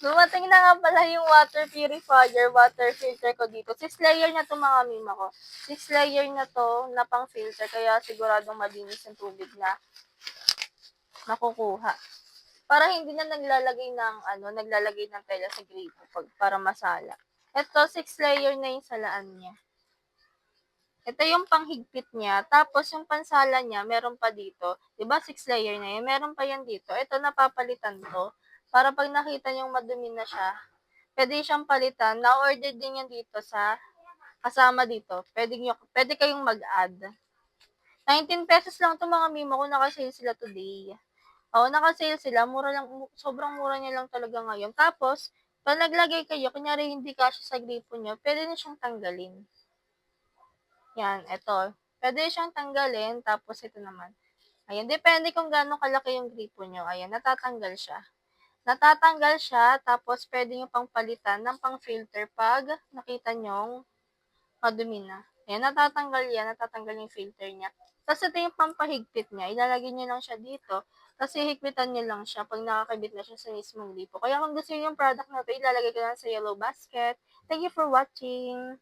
Dumating na nga pala yung water purifier, water filter ko dito. 6 layer na 'to mga mima ko. 6 layer na 'to na pang-filter kaya siguradong malinis yung tubig na nakukuha. Para hindi na naglalagay ng tela sa gripo para masala. Ito 6 layer na yung salaan niya. Ito yung panghigpit niya, tapos yung pansala niya meron pa dito. 'Di ba 6 layer na yun, meron pa yan dito. Ito napapalitan 'to, para 'pag nakita niyong madumi na siya, puwede siyang palitan. Na-order din yan dito sa kasama dito. Puwede kayong mag-add. 19 pesos lang 'to mga mimo ko, naka-sale sila today. Oo, naka-sale sila, mura lang, sobrang mura niya lang talaga ngayon. Tapos 'pag naglagay kayo, kunyari hindi kasya sa gripo niyo, puwede niyo siyang tanggalin. Yan, eto. Puwede siyang tanggalin, tapos ito naman. Ayan, depende kung gaano kalaki yung gripo niyo. Ayan, natatanggal siya. Natatanggal siya, tapos puwede niyo pang palitan ng pang-filter 'pag nakita niyong madumi na. Ayan, natatanggal yung filter niya. Tapos ito yung pampahigpit niya, ilalagay niyo lang siya dito, tapos hihigpitan niyo lang siya 'pag nakakabit na siya sa mismong gripo. Kaya kung gusto niyo yung product na 'to, ilalagay ko lang sa yellow basket. Thank you for watching.